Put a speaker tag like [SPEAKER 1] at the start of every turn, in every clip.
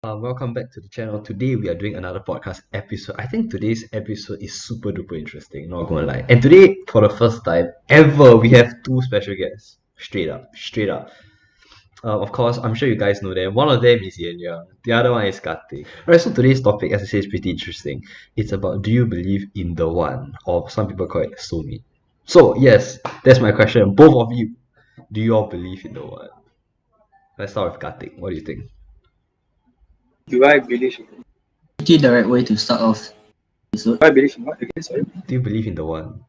[SPEAKER 1] Welcome back to the channel. Today we are doing another podcast episode. I think today's episode is super duper interesting, not gonna lie. And today, for the first time ever, we have two special guests. Straight up, straight up. Of course, I'm sure you guys know them. One of them is Yan Yang. The other one is Karthik. Alright, so today's topic, as I say, is pretty interesting. It's about, do you believe in the one? Or some people call it soulmate. So yes, that's my question. Both of you, do you all believe in the one? Let's start with Karthik. What do you think?
[SPEAKER 2] Do I believe in
[SPEAKER 3] The right way to start off.
[SPEAKER 2] do I believe in what again? Sorry.
[SPEAKER 1] Do you believe in the one?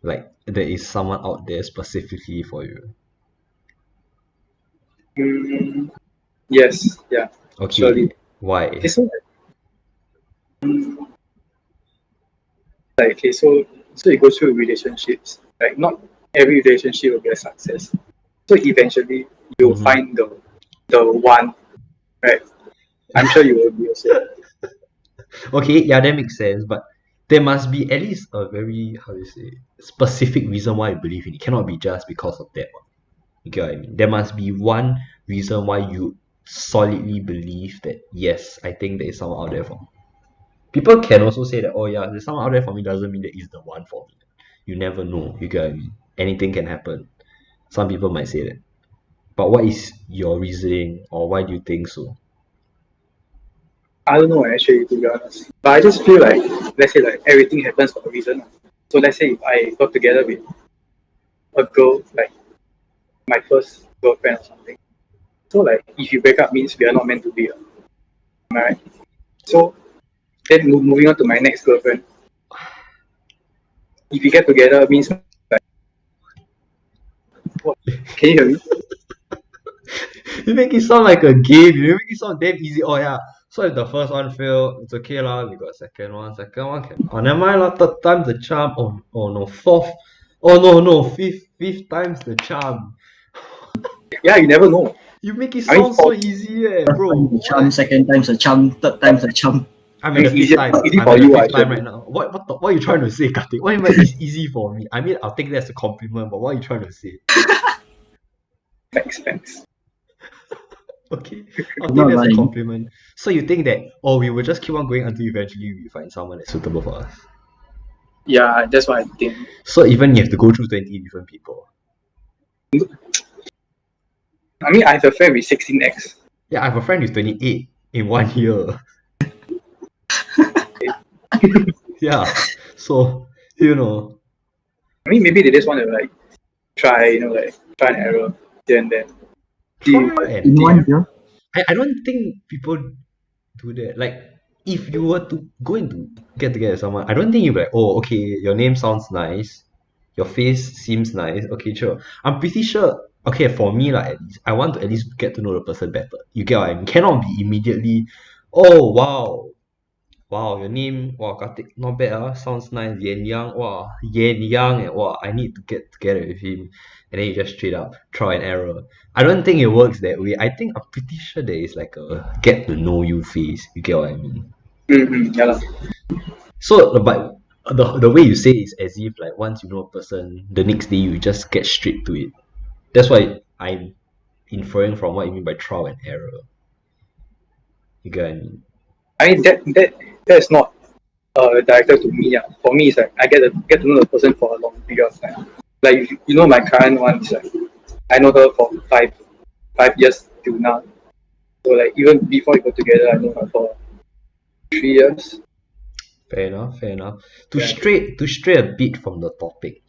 [SPEAKER 1] Like there is someone out there specifically for you?
[SPEAKER 2] Yes, yeah.
[SPEAKER 1] Okay.
[SPEAKER 2] Surely.
[SPEAKER 1] Why?
[SPEAKER 2] Okay, so okay, so you go through relationships. Like not every relationship will be a success. So eventually you'll find the one, right? I'm sure you will be also.
[SPEAKER 1] Okay, yeah, that makes sense. But there must be at least a very, how do you say, specific reason why you believe in it. It cannot be just because of that one. You get what I mean? There must be one reason why you solidly believe that yes, I think there is someone out there for me. People can also say that, oh yeah, there's someone out there for me doesn't mean that it's the one for me. You never know. You get what I mean? Anything can happen. Some people might say that. But what is your reasoning, or why do you think so?
[SPEAKER 2] I don't know actually, to be honest. But I just feel like, let's say like everything happens for a reason. So let's say if I got together with a girl, like my first girlfriend or something. So like if you break up means we are not meant to be. Am I right? So then moving on to my next girlfriend. If we get together means like what? Can you hear me?
[SPEAKER 1] You make it sound like a game. You make it sound damn easy. Oh yeah. So if the first one fail, it's okay lah. We got second one. Second one can. Oh never mind lah. Third time's the charm. Oh no. Fourth. Oh no. Fifth time's the charm.
[SPEAKER 2] Yeah, you never know.
[SPEAKER 1] You make it sound so easy, bro.
[SPEAKER 3] The charm, second time's a charm, third time's a charm.
[SPEAKER 1] I'm at the fifth time.
[SPEAKER 2] Easy
[SPEAKER 1] I'm
[SPEAKER 2] for
[SPEAKER 1] at the
[SPEAKER 2] you,
[SPEAKER 1] fifth time
[SPEAKER 2] actually.
[SPEAKER 1] right now. What are you trying to say, Karthik? What do you mean it's easy for me? I mean, I'll take that as a compliment, but what are you trying to say?
[SPEAKER 2] Thanks.
[SPEAKER 1] Okay, I'll take
[SPEAKER 3] Not
[SPEAKER 1] that as a
[SPEAKER 3] lying.
[SPEAKER 1] compliment. So you think that, oh, we will just keep on going until eventually we find someone that's suitable for us?
[SPEAKER 2] Yeah, that's what I think.
[SPEAKER 1] So even you have to go through 20 different people.
[SPEAKER 2] I mean, I have a friend with 16x.
[SPEAKER 1] Yeah, I have a friend who's 28 in 1 year. Yeah, so, you know.
[SPEAKER 2] I mean, maybe they just want to like try and error here and there.
[SPEAKER 3] In 1 year,
[SPEAKER 1] I don't think people do that. Like, if you were to go into get together with someone, I don't think you'll be like, oh, okay, your name sounds nice, your face seems nice, okay, sure. I'm pretty sure, okay, for me, like, at least, I want to at least get to know the person better. You get what I mean? Cannot be immediately, oh, wow, your name, wow, Karthik, not bad, sounds nice, Yan Yang, and wow, I need to get together with him. And then you just straight up trial and error. I don't think it works that way. I'm pretty sure there is like a get to know you phase. You get what I mean?
[SPEAKER 2] Yeah, lah.
[SPEAKER 1] So, but the way you say it is as if like once you know a person, the next day you just get straight to it. That's why I'm inferring from what you mean by trial and error. You get what I mean?
[SPEAKER 2] I mean that's not directed to me. Yeah. For me, it's like I get to know the person for a long period of time. Like you know, my current one is like I know her for five years till now. So like even before we got together, I know her for 3 years.
[SPEAKER 1] Fair enough. To
[SPEAKER 2] Yeah.
[SPEAKER 1] stray a bit from the topic,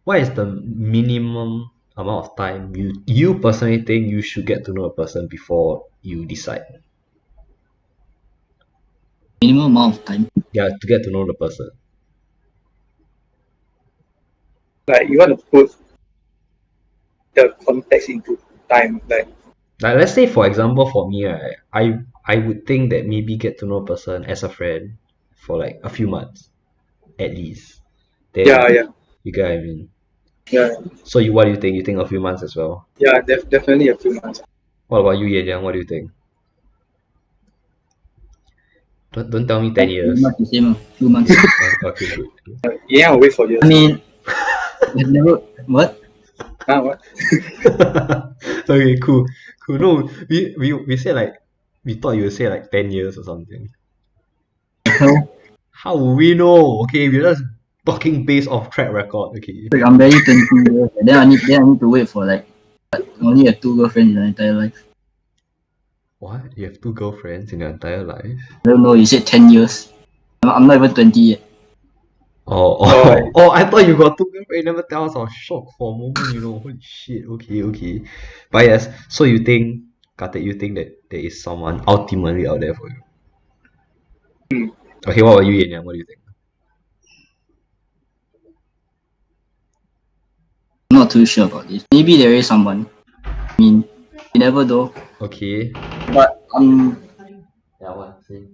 [SPEAKER 1] what is the minimum amount of time you personally think you should get to know a person before you decide?
[SPEAKER 3] minimum amount of time.
[SPEAKER 1] Yeah, to get to know the person.
[SPEAKER 2] Like you want to put the context into time. Like
[SPEAKER 1] Let's say for example for me, right, I would think that maybe get to know a person as a friend for like a few months at least. Then
[SPEAKER 2] yeah,
[SPEAKER 1] you get what I mean.
[SPEAKER 2] yeah,
[SPEAKER 1] So what do you think? You think a few months as well?
[SPEAKER 2] yeah. Definitely a few months.
[SPEAKER 1] What about you, Yan Yang? What do you think? Don't tell me 10 years.
[SPEAKER 3] Not the same, 2 months.
[SPEAKER 1] Okay, good.
[SPEAKER 2] Yeah, I'll wait for years.
[SPEAKER 3] I mean, I've never. What?
[SPEAKER 2] What?
[SPEAKER 1] Okay, cool. No, we say like We thought you would say like 10 years or something.
[SPEAKER 3] Hell,
[SPEAKER 1] How would we know? Okay, we're just talking based off track record. Okay.
[SPEAKER 3] like, I'm barely 20 years. Then I need to wait for like only have 2 girlfriends in my entire life.
[SPEAKER 1] What? You have 2 girlfriends in your entire life?
[SPEAKER 3] I don't know. You said 10 years. I'm not even 20 yet.
[SPEAKER 1] Oh, I thought you got 2 girlfriends. You never tell us. I was shocked for a moment, Holy shit. Okay. But yes, so you think, Karthik, you think that there is someone ultimately out there for you?
[SPEAKER 2] Hmm.
[SPEAKER 1] Okay, what about you, Yan Yang? What do you think?
[SPEAKER 3] I'm not too sure about this. Maybe there is someone. I mean, you never know.
[SPEAKER 1] Okay.
[SPEAKER 3] But
[SPEAKER 1] Yeah, what? Say.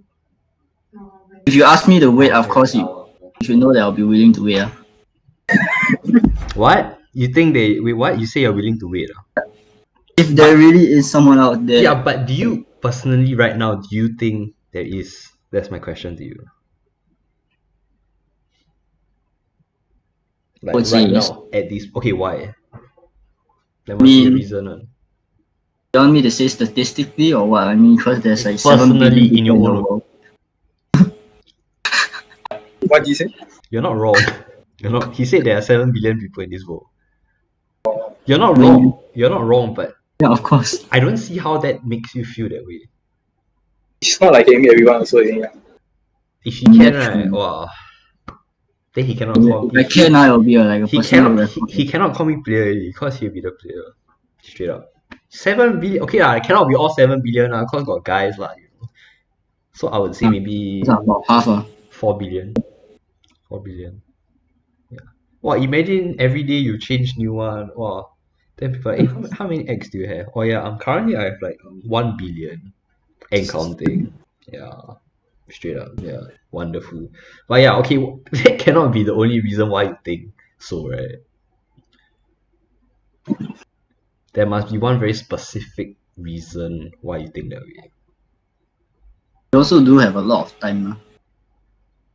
[SPEAKER 3] if you ask me to wait, of course you should know that I'll be willing to wait.
[SPEAKER 1] What? You think they wait? What? You say you're willing to wait?
[SPEAKER 3] If there really is someone out there,
[SPEAKER 1] Yeah, but do you personally right now? Do you think there is? That's my question to you. Like
[SPEAKER 3] would say
[SPEAKER 1] right
[SPEAKER 3] yes.
[SPEAKER 1] now, at this. Okay, why? There must be a reason.
[SPEAKER 3] You want me to say statistically or what? I mean, because there's like 7
[SPEAKER 1] Personally,
[SPEAKER 3] billion
[SPEAKER 1] in
[SPEAKER 3] people
[SPEAKER 1] your
[SPEAKER 3] in the
[SPEAKER 1] own.
[SPEAKER 3] world.
[SPEAKER 2] What do you say?
[SPEAKER 1] You're not wrong. You're not. He said there are 7 billion people in this world. You're not
[SPEAKER 3] I mean,
[SPEAKER 1] wrong. You're not wrong, but
[SPEAKER 3] yeah, of course.
[SPEAKER 1] I don't see how that makes you feel that way.
[SPEAKER 2] It's not like aiming everyone also. Yeah.
[SPEAKER 1] If he can,
[SPEAKER 3] That's
[SPEAKER 1] right?
[SPEAKER 3] true.
[SPEAKER 1] Wow. Then he cannot call.
[SPEAKER 3] If I can, I will be like a
[SPEAKER 1] He
[SPEAKER 3] personal
[SPEAKER 1] cannot.
[SPEAKER 3] record.
[SPEAKER 1] He cannot call me player already because he'll be the player. Straight up. 7 billion. Okay lah. It cannot be all 7 billion lah. Cause got guys lah. So I would say maybe
[SPEAKER 3] It's about half.
[SPEAKER 1] 4 billion. 4 billion. Yeah. Wow. Imagine every day you change new one. Wow. Then people, like, how many eggs do you have? Oh yeah, currently I have like 1 billion and counting. Yeah. Straight up. Yeah. Wonderful. But yeah, okay, that cannot be the only reason why you think so, right? There must be one very specific reason why you think that way.
[SPEAKER 3] We also do have a lot of time.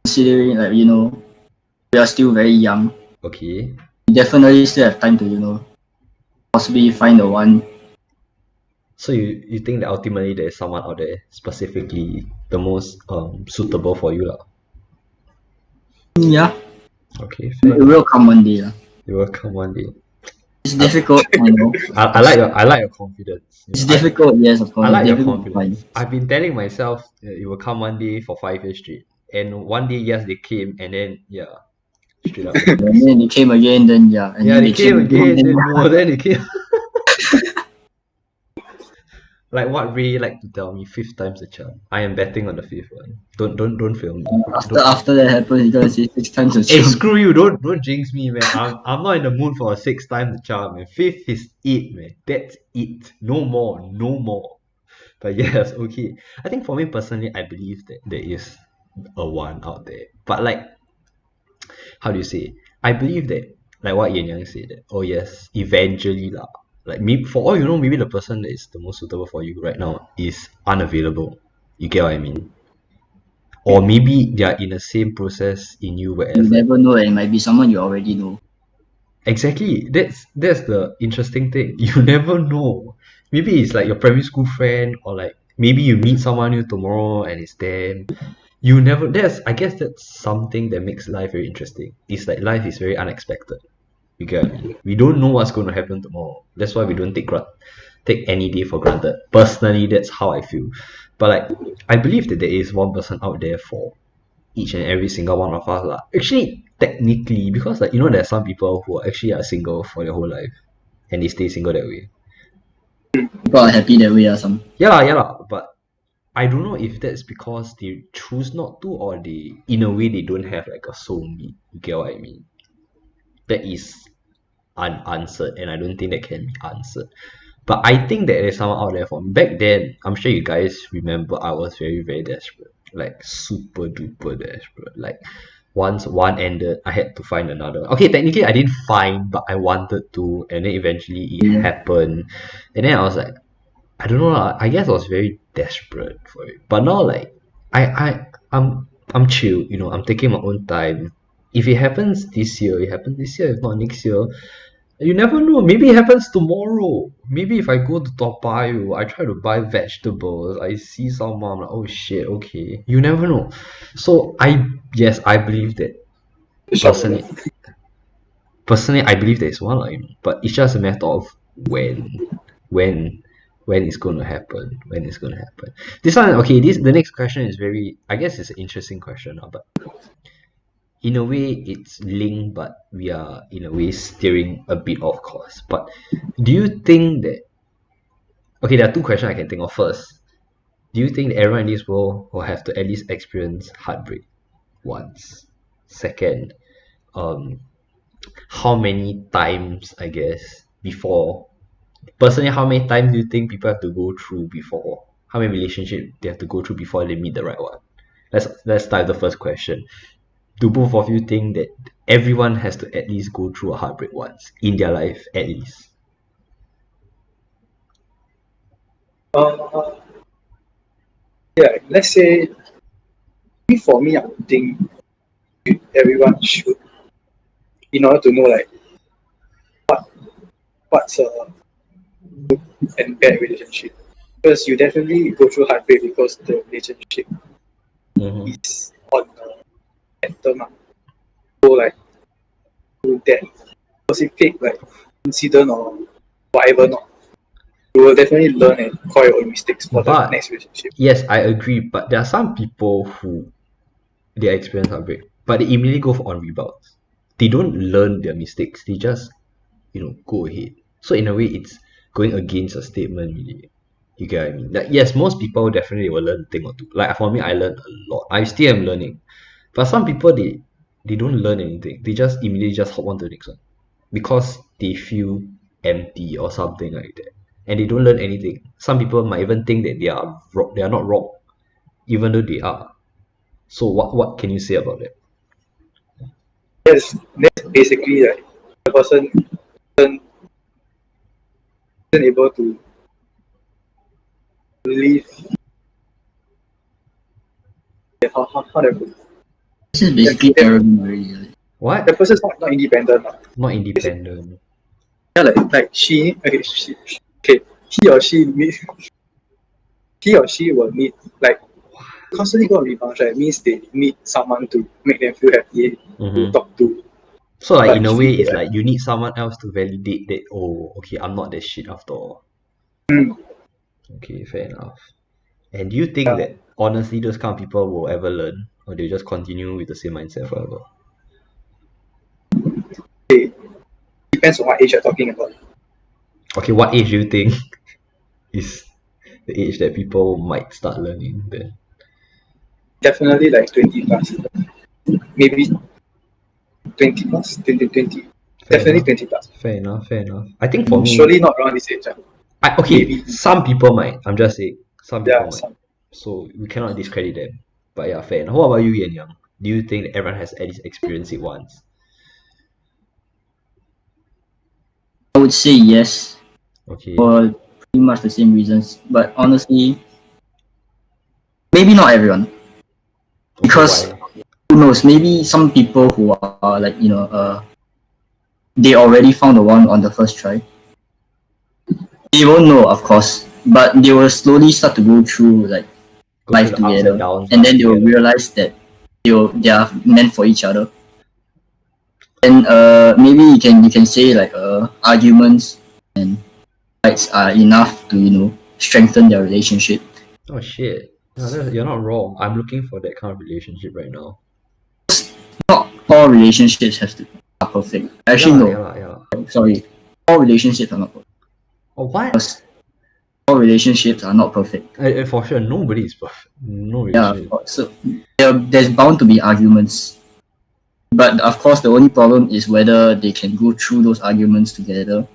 [SPEAKER 3] Considering, like, we are still very young.
[SPEAKER 1] Okay.
[SPEAKER 3] We definitely still have time to, possibly find the one.
[SPEAKER 1] So you think that ultimately there is someone out there specifically the most suitable for you lah?
[SPEAKER 3] Yeah,
[SPEAKER 1] Okay,
[SPEAKER 3] it
[SPEAKER 1] fair.
[SPEAKER 3] will come one day.
[SPEAKER 1] It will come one day.
[SPEAKER 3] It's difficult, I know.
[SPEAKER 1] I like your confidence.
[SPEAKER 3] It's difficult, yes, of course.
[SPEAKER 1] I like
[SPEAKER 3] It's
[SPEAKER 1] your
[SPEAKER 3] difficult to
[SPEAKER 1] confidence.
[SPEAKER 3] find.
[SPEAKER 1] I've been telling myself that it will come one day for 5 years straight. And one day, yes, they came, and then yeah, straight up.
[SPEAKER 3] And then they came again, then yeah. And
[SPEAKER 1] Yeah,
[SPEAKER 3] then
[SPEAKER 1] they came again,
[SPEAKER 3] then,
[SPEAKER 1] then no, then they came. Like what Ray like to tell me, fifth time's the charm. I am betting on the fifth one. Don't fail me.
[SPEAKER 3] after that happens, you're gonna say 6 times the
[SPEAKER 1] Hey,
[SPEAKER 3] charm.
[SPEAKER 1] screw you! Don't jinx me, man. I'm not in the mood for a 6 times the charm, man. Fifth is it, man. That's it. No more, no more. But yes, okay. I think for me personally, I believe that there is a one out there. But like, how do you say? I believe that, like what Yan Yang said, that oh yes, eventually lah. Like maybe for all you know, maybe the person that is the most suitable for you right now is unavailable. You get what I mean? Or maybe they are in the same process in you,
[SPEAKER 3] You
[SPEAKER 1] whereas like
[SPEAKER 3] never know, it might be someone you already know.
[SPEAKER 1] exactly that's the interesting thing. You never know. Maybe it's like your primary school friend, or like maybe you meet someone new tomorrow and it's them. You never. That's I guess that's something that makes life very interesting. It's like life is very unexpected. You get what I mean? We don't know what's going to happen tomorrow. That's why we don't take any day for granted. Personally, that's how I feel. But like, I believe that there is one person out there for each and every single one of us lah. Actually, technically, because like there are some people who actually are single for their whole life, and they stay single that way.
[SPEAKER 3] People are happy that way or some.
[SPEAKER 1] Yeah lah. But I don't know if that's because they choose not to, or they, in a way, they don't have like a soulmate. You get what I mean? That is unanswered, and I don't think that can be answered. But I think that there's someone out there for me. Back then, I'm sure you guys remember I was very, very desperate. Like super duper desperate. Like once one ended, I had to find another. Okay, technically I didn't find, but I wanted to, and then eventually it happened. And then I was like, I don't know lah. I guess I was very desperate for it. But now like I'm chill, I'm taking my own time. If it happens this year, it happens this year. If not next year, You never know. Maybe it happens tomorrow. Maybe if I go to Toa Payoh, I try to buy vegetables, I see someone, I'm like, oh shit, okay. You never know. So yes, I believe that
[SPEAKER 2] Shop alert.
[SPEAKER 1] personally, I believe there is one, like, but it's just a matter of when, when it's going to happen, when it's going to happen. This one, okay, the next question is very, I guess it's an interesting question, but in a way it's linked, but we are in a way steering a bit off course. But do you think that, okay, there are two questions I can think of. First, do you think that everyone in this world will have to at least experience heartbreak once? Second, um, how many times, I guess, before, personally, how many times do you think people have to go through before, how many relationships they have to go through before they meet the right one? Let's start with the first question. Do both of you think that everyone has to at least go through a heartbreak once in their life, at least?
[SPEAKER 2] Uh, yeah, let's say for me, I would think everyone should, in order to know like what's a and bad relationship. Because you definitely go through heartbreak because the relationship
[SPEAKER 1] Mm-hmm.
[SPEAKER 2] is on a bad term. So like to that specific like incident or whatever not, you will definitely learn and call your own mistakes for the
[SPEAKER 1] But
[SPEAKER 2] next relationship.
[SPEAKER 1] yes, I agree. But there are some people who they experience heartbreak, but they immediately go on rebounds. They don't learn their mistakes. They just go ahead. So in a way, it's going against a statement. Really, you get what I mean? Like yes, most people definitely will learn a thing or two. Like for me, I learned a lot. I still am learning. But some people they don't learn anything. They just immediately just hop on to the next one because they feel empty or something like that, and they don't learn anything. Some people might even think that they are wrong. They are not wrong, even though they are. So what can you say about that?
[SPEAKER 2] That's basically like the person isn't, isn't able to live. How do I put it?
[SPEAKER 3] This is
[SPEAKER 2] That,
[SPEAKER 3] basically
[SPEAKER 2] that,
[SPEAKER 3] arrogant, really.
[SPEAKER 2] that
[SPEAKER 1] What?
[SPEAKER 2] person's not independent.
[SPEAKER 1] Not
[SPEAKER 2] Basically,
[SPEAKER 1] independent.
[SPEAKER 2] yeah, like she okay, okay, he or she need, he or she will need like constantly go on rebounds, right? Means they need someone to make them feel happy, to
[SPEAKER 1] Mm-hmm.
[SPEAKER 2] talk to.
[SPEAKER 1] So like
[SPEAKER 2] But
[SPEAKER 1] in a
[SPEAKER 2] if
[SPEAKER 1] way,
[SPEAKER 2] you
[SPEAKER 1] it's
[SPEAKER 2] like,
[SPEAKER 1] like you need someone else to validate that. Oh, okay, I'm not that shit after all.
[SPEAKER 2] mm,
[SPEAKER 1] Okay, fair enough. And do you think
[SPEAKER 2] yeah,
[SPEAKER 1] that honestly, those kind of people will ever learn, or they just continue with the same mindset forever?
[SPEAKER 2] it depends on what age you're talking about.
[SPEAKER 1] Okay, what age do you think is the age that people might start learning then?
[SPEAKER 2] Definitely like 20 plus, maybe 20 plus, 2020.
[SPEAKER 1] Fair
[SPEAKER 2] Definitely
[SPEAKER 1] enough.
[SPEAKER 2] 20 plus.
[SPEAKER 1] Fair enough. Fair enough. I think for me,
[SPEAKER 2] Surely not around this age.
[SPEAKER 1] okay,
[SPEAKER 2] Maybe,
[SPEAKER 1] some people might. I'm just saying, some people
[SPEAKER 2] yeah,
[SPEAKER 1] might.
[SPEAKER 2] some.
[SPEAKER 1] So we cannot discredit them. But yeah, fair enough. What about you, Yan Yang? Do you think that everyone has at least experienced it once?
[SPEAKER 3] I would say yes
[SPEAKER 1] Okay.
[SPEAKER 3] for pretty much the same reasons, but honestly, maybe not everyone.
[SPEAKER 1] Okay,
[SPEAKER 3] Because
[SPEAKER 1] why?
[SPEAKER 3] who knows, maybe some people who are like, they already found the one on the first try. They won't know, of course, but they will slowly start to go through like
[SPEAKER 1] Go through
[SPEAKER 3] life
[SPEAKER 1] the ups and
[SPEAKER 3] together,
[SPEAKER 1] downs
[SPEAKER 3] and
[SPEAKER 1] lah
[SPEAKER 3] then they will
[SPEAKER 1] together.
[SPEAKER 3] realize that they are meant for each other. And maybe you can say like arguments and fights are enough to strengthen their relationship.
[SPEAKER 1] Oh shit. No, you're not wrong. I'm looking for that kind of relationship right now.
[SPEAKER 3] Not all relationships have to are perfect.
[SPEAKER 1] Yeah
[SPEAKER 3] Actually,
[SPEAKER 1] lah, yeah
[SPEAKER 3] no.
[SPEAKER 1] lah, yeah lah.
[SPEAKER 3] Sorry, all relationships are not perfect.
[SPEAKER 1] Oh what?
[SPEAKER 3] Because all relationships are not perfect.
[SPEAKER 1] For sure, nobody is perfect. No
[SPEAKER 3] Yeah,
[SPEAKER 1] relationship.
[SPEAKER 3] so there's bound to be arguments. But of course, the only problem is whether they can go through those arguments together,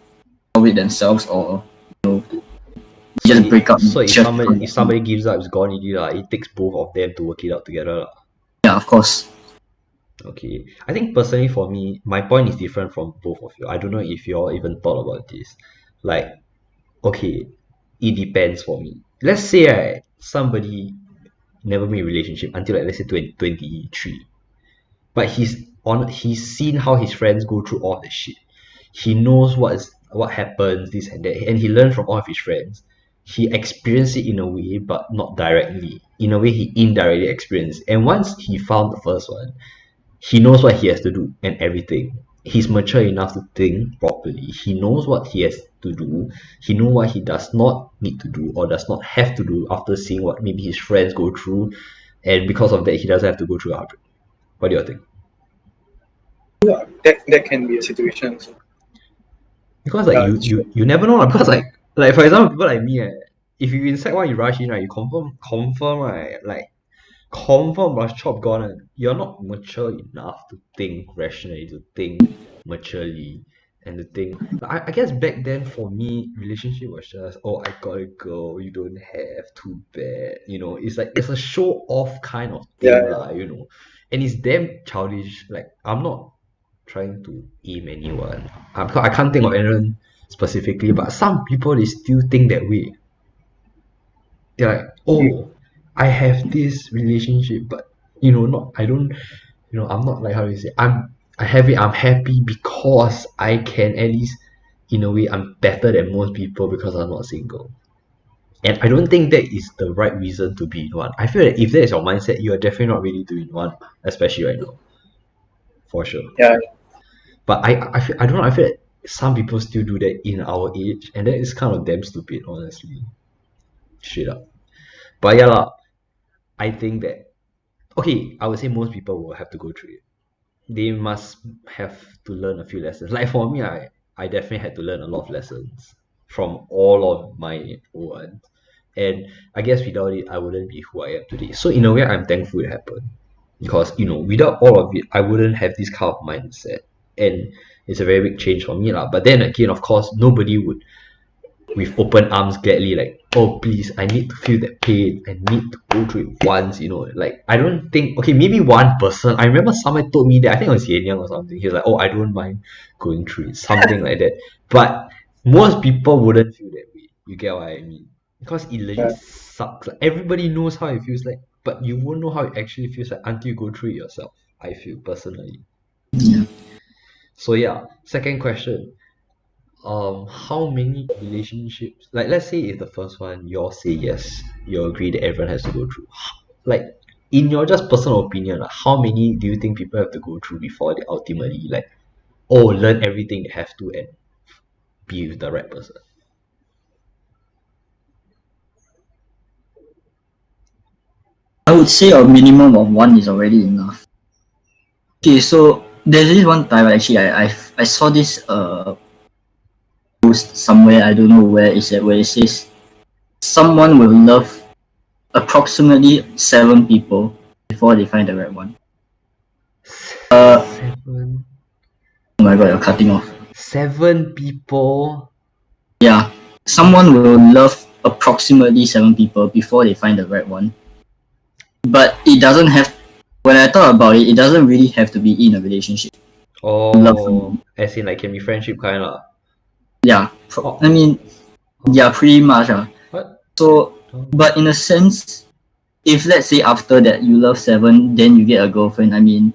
[SPEAKER 3] solve it themselves, or
[SPEAKER 1] So
[SPEAKER 3] just break up
[SPEAKER 1] so if
[SPEAKER 3] just
[SPEAKER 1] somebody
[SPEAKER 3] because.
[SPEAKER 1] if somebody gives up, it's gone already lah. It takes both of them to work it out together lah.
[SPEAKER 3] Yeah, of course.
[SPEAKER 1] Okay. I think personally for me, my point is different from both of you. I don't know if you all even thought about this. Like, okay, it depends for me. Let's say somebody never made a relationship until like let's say 23. But he's seen how his friends go through all the shit. He knows what happens, this and that, and he learned from all of his friends. He experienced it in a way, but not directly. In a way, he indirectly experienced. And once he found the first one, he knows what he has to do and everything. He's mature enough to think properly. He knows what he has to do. He knows what he does not need to do or does not have to do after seeing what maybe his friends go through, and because of that, he doesn't have to go through a heartbreak. What do you think?
[SPEAKER 2] Yeah, that can be a situation. So,
[SPEAKER 1] Because like
[SPEAKER 2] it's true.
[SPEAKER 1] you never know lah. Because like for example, people like me, if you in sec one you rush in, right, you confirm right, like confirm must chop gone. You're not mature enough to think rationally, to think maturely, and to think. I guess back then for me, relationship was just, oh, I got a girl, you don't have, too bad. It's like it's a show off kind of thing
[SPEAKER 2] Yeah,
[SPEAKER 1] lah. And it's damn childish. Like I'm not trying to aim anyone. I can't think of anyone specifically, but some people they still think that way. They're like, oh, I have this relationship, but not I don't, I'm not like how do you say, I have it, I'm happy because I can at least, in a way, I'm better than most people because I'm not single. And I don't think that is the right reason to be in one. I feel that if that is your mindset, you are definitely not ready to be in one, especially right now, for sure.
[SPEAKER 2] yeah.
[SPEAKER 1] But I don't know. I feel like some people still do that in our age, and that is kind of damn stupid, honestly. Straight up. But yeah, lah, I think that okay, I would say most people will have to go through it. They must have to learn a few lessons. Like for me, I definitely had to learn a lot of lessons from all of my ones. And I guess without it, I wouldn't be who I am today. So in a way, I'm thankful it happened. Because, without all of it, I wouldn't have this kind of mindset. And it's a very big change for me lah. But then again, of course, nobody would with open arms gladly like, oh please, I need to feel that pain, I need to go through it once. Like I don't think, okay, maybe one person, I remember someone told me that, I think it was Yan Yang or something, he was like, oh, I don't mind going through it, something like that. But most people wouldn't feel that way, you get what I mean? Because it legit
[SPEAKER 2] Yeah.
[SPEAKER 1] sucks. Like everybody knows how it feels like, but you won't know how it actually feels like until you go through it yourself, I feel personally.
[SPEAKER 3] Yeah.
[SPEAKER 1] So yeah, second question, how many relationships, like let's say if the first one you all say yes, you agree that everyone has to go through, like in your just personal opinion, like, how many do you think people have to go through before they ultimately like, oh, learn everything they have to and be with the right person?
[SPEAKER 3] I would say a minimum of one is already enough. Okay, so there's this one time actually I saw this post somewhere, I don't know where is it, where it says someone will love approximately 7 people before they find the right one.
[SPEAKER 1] Seven
[SPEAKER 3] Oh my god, you're cutting off.
[SPEAKER 1] 7 people.
[SPEAKER 3] Yeah, someone will love approximately 7 people before they find the right one. But it doesn't have. When I thought about it, it doesn't really have to be in a relationship.
[SPEAKER 1] Oh, as in like can be friendship kind lah.
[SPEAKER 3] Yeah,
[SPEAKER 1] Oh.
[SPEAKER 3] I mean, yeah, pretty much.
[SPEAKER 1] What?
[SPEAKER 3] So, but in a sense, if let's say after that you love 7, then you get a girlfriend, I mean,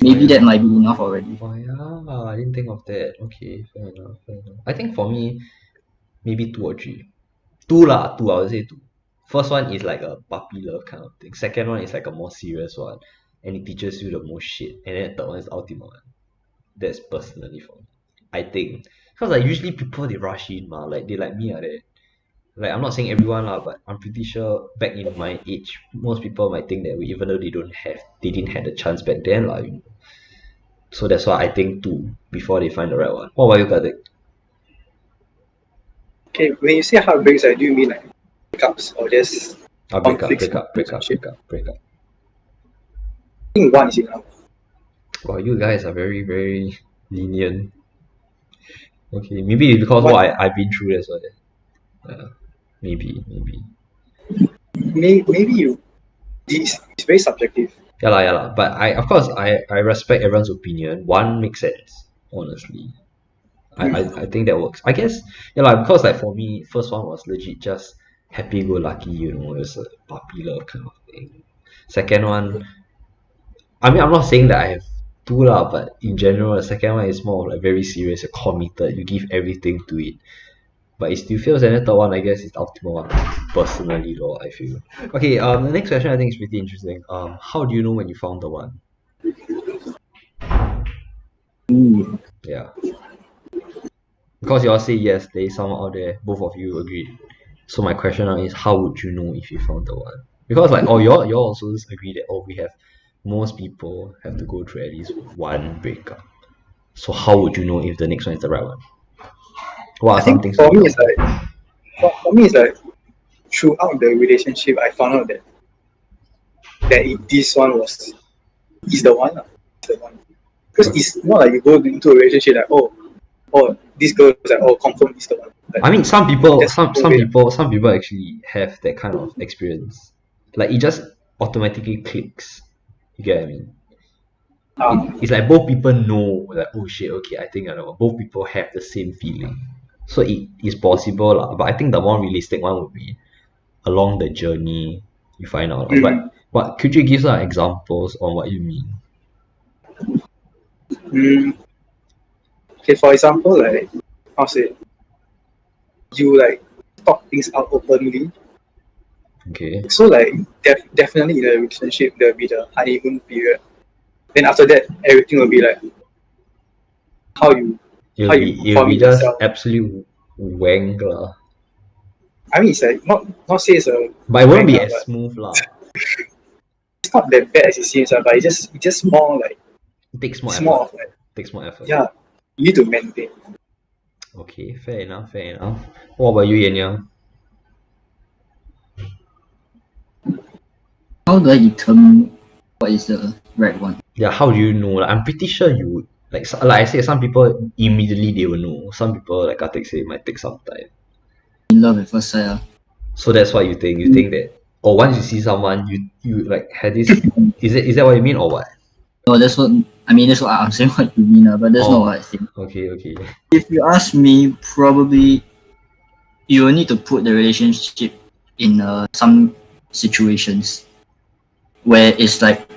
[SPEAKER 3] maybe that might be enough already.
[SPEAKER 1] Oh yeah, I didn't think of that. Okay, fair enough, fair enough. I think for me, maybe 2 or 3. 2 lah, 2, I would say 2. First one is like a puppy love kind of thing. Second one is like a more serious one, and it teaches you the most shit. And then the third one is the ultimate one. That's personally for me, I think. Because like usually people they rush in mah, like they like me like that. Like I'm not saying everyone lah, but I'm pretty sure back in my age, most people might think that way, even though they didn't have the chance back then lah. So that's why I think 2 before they find the right one. What about you, Karthik?
[SPEAKER 2] Okay, when you say heartbreaks, do you mean like breakups or just
[SPEAKER 1] Break up,
[SPEAKER 2] conflicts
[SPEAKER 1] break up, break up, break up, break up.
[SPEAKER 2] I think one is enough.
[SPEAKER 1] Wow, you guys are very, very lenient. Okay, maybe because
[SPEAKER 2] What?
[SPEAKER 1] I've been through, that's why. Maybe.
[SPEAKER 2] Maybe you. It's very subjective.
[SPEAKER 1] Yeah lah. But of course I respect everyone's opinion. One makes sense, honestly. I think that works. I guess yeah lah, because like for me, first one was legit just happy go lucky, it was a puppy love kind of thing. Second one, I mean I'm not saying that I have two lah, but in general, the second one is more of like very serious, you're committed, you give everything to it. But it still fails, and the third one, I guess, is the ultimate one, personally, though, I feel. Okay, the next question I think is pretty interesting. How do you know when you found the one?
[SPEAKER 3] Ooh.
[SPEAKER 1] Yeah. Because you all say yes, there is someone out there, both of you agreed. So my question now is, how would you know if you found the one? Because like, oh, you all also agree that, oh, we have, most people have to go through at least one breakup. So how would you know if the next one is the right one? What are
[SPEAKER 2] I
[SPEAKER 1] some
[SPEAKER 2] think
[SPEAKER 1] things to
[SPEAKER 2] for
[SPEAKER 1] look
[SPEAKER 2] me
[SPEAKER 1] out
[SPEAKER 2] it's like throughout the relationship I found out that this one is the one. Is the one. Because
[SPEAKER 1] Okay.
[SPEAKER 2] it's not like you go into a relationship like this girl is like confirm is the one. Like,
[SPEAKER 1] I mean, some people,
[SPEAKER 2] just wait.
[SPEAKER 1] some people actually have that kind of experience. Like it just automatically clicks. You get what I mean? It's like both people know, like, oh shit, okay, I think I know. Both people have the same feeling, so it is possible lah. But I think the more realistic one would be along the journey you find out lah.
[SPEAKER 2] Mm,
[SPEAKER 1] But could you give some examples on what you mean?
[SPEAKER 2] okay, for example, like I'll say you like talk things out openly.
[SPEAKER 1] Okay,
[SPEAKER 2] So like definitely in a relationship there'll be the honeymoon period. Then after that everything will be like how you
[SPEAKER 1] it'll be
[SPEAKER 2] commit
[SPEAKER 1] just
[SPEAKER 2] yourself.
[SPEAKER 1] absolute wank lah.
[SPEAKER 2] I mean it's like not say it's a
[SPEAKER 1] But it won't
[SPEAKER 2] wank
[SPEAKER 1] be
[SPEAKER 2] lah,
[SPEAKER 1] as
[SPEAKER 2] but
[SPEAKER 1] smooth lah.
[SPEAKER 2] it's not that bad as it seems lah, but it's just more like
[SPEAKER 1] It takes more
[SPEAKER 2] it's more
[SPEAKER 1] effort.
[SPEAKER 2] of like
[SPEAKER 1] Takes more effort.
[SPEAKER 2] yeah, you need to maintain.
[SPEAKER 1] Okay, fair enough, fair enough. What about you, Yenya?
[SPEAKER 3] How do I determine what is the right one?
[SPEAKER 1] Yeah, how do you know? Like, I'm pretty sure you would. Like I said, some people immediately they will know. Some people, like Karthik say, might take some time.
[SPEAKER 3] In love at first sight.
[SPEAKER 1] So that's what you think. You think that, or once you see someone, you like had this. Is that what you mean or what?
[SPEAKER 3] No, that's what I mean. That's what I'm saying. What you mean, but that's not what I think.
[SPEAKER 1] Okay, okay.
[SPEAKER 3] If you ask me, probably you will need to put the relationship in some situations where it's like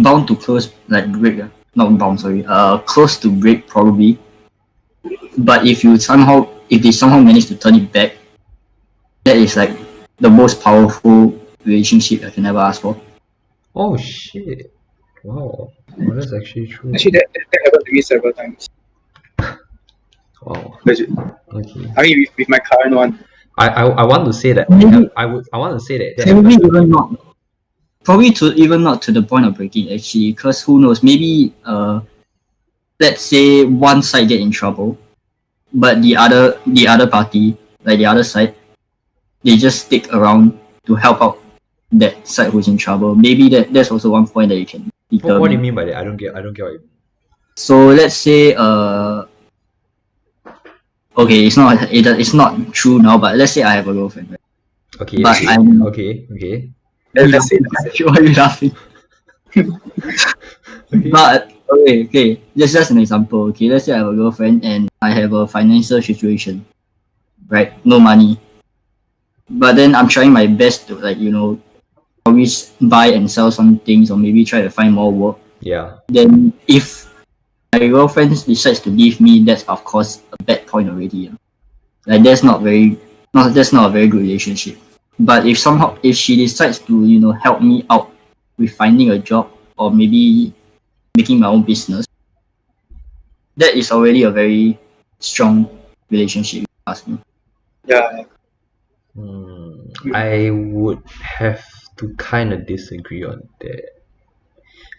[SPEAKER 3] bound to close, like break, not bound, sorry, close to break probably. But if they somehow manage to turn it back, that is like the most powerful relationship I can ever ask for.
[SPEAKER 1] Oh shit! Wow, oh, that's actually true.
[SPEAKER 2] Actually that happened to me several times.
[SPEAKER 1] Wow.
[SPEAKER 2] Legit.
[SPEAKER 1] Okay.
[SPEAKER 2] I mean with my current one.
[SPEAKER 1] I want to say that
[SPEAKER 3] Maybe-
[SPEAKER 1] I want to say that
[SPEAKER 3] Probably
[SPEAKER 1] happened.
[SPEAKER 3] even not. Probably even not to the point of breaking actually, because who knows? Maybe let's say one side get in trouble, but the other party, like the other side, they just stick around to help out that side who's in trouble. Maybe that's also one point that you can determine.
[SPEAKER 1] What do you mean by that? I don't get what you mean.
[SPEAKER 3] So let's say okay, it's not true now, but let's say I have a girlfriend, right?
[SPEAKER 1] Okay.
[SPEAKER 3] But
[SPEAKER 1] Okay.
[SPEAKER 3] I'm
[SPEAKER 1] Okay.
[SPEAKER 2] Let's say
[SPEAKER 3] why are you laughing?
[SPEAKER 1] Okay.
[SPEAKER 3] But okay, that's just an example. Okay, let's say I have a girlfriend and I have a financial situation, right? No money, but then I'm trying my best to always buy and sell some things or maybe try to find more work.
[SPEAKER 1] Yeah.
[SPEAKER 3] Then if my girlfriend decides to leave me, that's of course a bad point already. Like that's not a very good relationship. But if she decides to help me out with finding a job or maybe making my own business, that is already a very strong relationship, if you ask me.
[SPEAKER 2] yeah.
[SPEAKER 1] I would have to kind of disagree on that.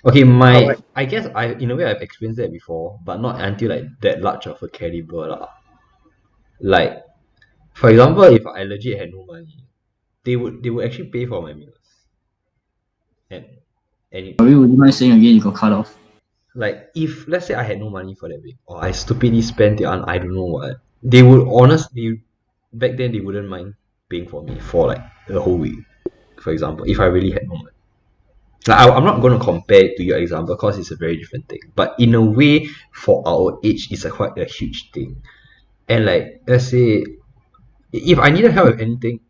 [SPEAKER 1] Okay,
[SPEAKER 2] Alright.
[SPEAKER 1] I guess in a way I've experienced that before, but not until like that large of a caliber lah. Like, for example, if I legit had no money, they would actually pay for my meals. And
[SPEAKER 3] Sorry, would you mind saying again? You got cut off.
[SPEAKER 1] like if let's say I had no money for that week, or I stupidly spent it on I don't know what, they would honestly back then they wouldn't mind paying for me for like the whole week, for example, if I really had no money. Like I'm not going to compare it to your example because it's a very different thing, but in a way for our age it's quite a huge thing. And like let's say if I needed help with anything,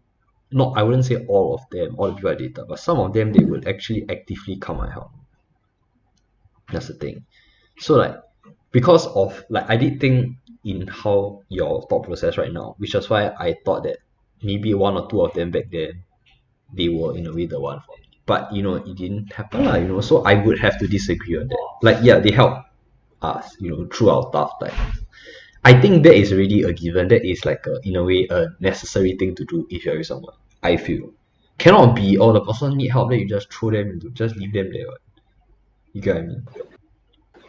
[SPEAKER 1] I wouldn't say all of them, all the people I dated, but some of them they would actually actively come and help. That's the thing. So like because of like I did think in how your thought process right now, which is why I thought that maybe one or two of them back then they were in a way the one for me. But it didn't happen lah. So I would have to disagree on that. Like yeah, they help us, through our tough times. I think that is already a given. That is like in a way a necessary thing to do if you're with someone. I feel. Cannot be the person need help, then you just throw them into just leave them there. What? You get what I mean?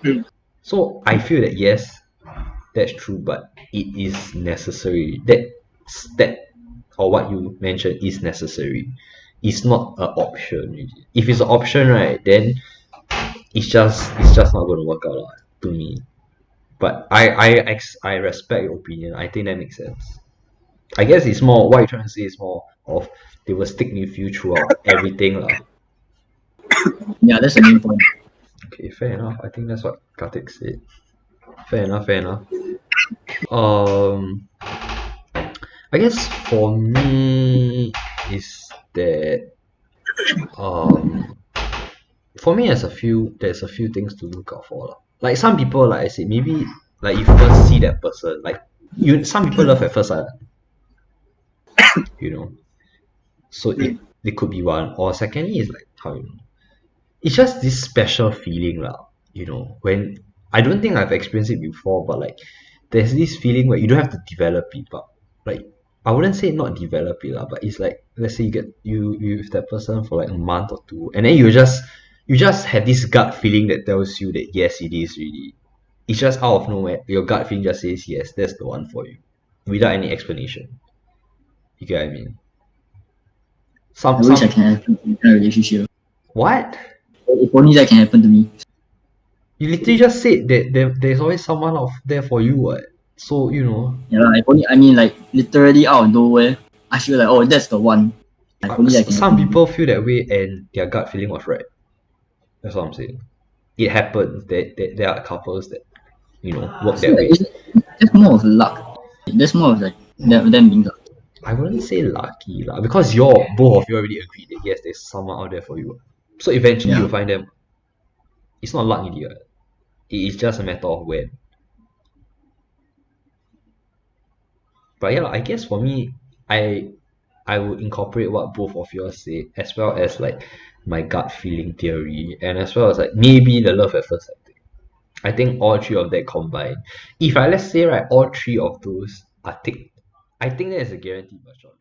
[SPEAKER 2] Mm.
[SPEAKER 1] So I feel that yes, that's true, but it is necessary. That step or what you mentioned is necessary. It's not an option. If it's an option, right, then it's just not going to work out lah, to me. But I respect your opinion. I think that makes sense. I guess it's more what you're trying to say is more of they will stick with you throughout everything lah.
[SPEAKER 3] Yeah, that's the main point.
[SPEAKER 1] Okay, fair enough. I think that's what Karthik said. Fair enough, fair enough. I guess for me is that for me there's a few things to look out for lah. Like some people, like I said, maybe like you first see that person, like some people love at first sight, so it could be one, or secondly is like how it's just this special feeling lah, when I don't think I've experienced it before, but like there's this feeling where you don't have to develop it, but like I wouldn't say not develop it lah, but it's like let's say you with that person for like a month or two, and then you just have this gut feeling that tells you that yes, it is really. It's just out of nowhere. Your gut feeling just says yes, that's the one for you, without any explanation. You get what I mean?
[SPEAKER 3] I wish I can have a relationship.
[SPEAKER 1] What?
[SPEAKER 3] If only that can happen to me.
[SPEAKER 1] You literally just said that there's always someone out there for you, what? So
[SPEAKER 3] Yeah, if only, I mean, like literally out of nowhere, I feel like, oh, that's the one. If only that can
[SPEAKER 1] some
[SPEAKER 3] happen.
[SPEAKER 1] people feel that way and their gut feeling was right. That's what I'm saying. It happens that there are couples that work that way.
[SPEAKER 3] That's more of luck. That's more of like them being lucky.
[SPEAKER 1] I wouldn't say lucky lah, because both of you already agreed that yes, there's someone out there for you. So eventually
[SPEAKER 3] Yeah.
[SPEAKER 1] you'll find them. It's not luck indeed. It is just a matter of when. But yeah, I guess for me, I would incorporate what both of you say, as well as like my gut feeling theory, and as well as like maybe the love at first sight thing. I think all three of that combined. If let's say right, all three of those are ticked, I think that is a guaranteed but shot.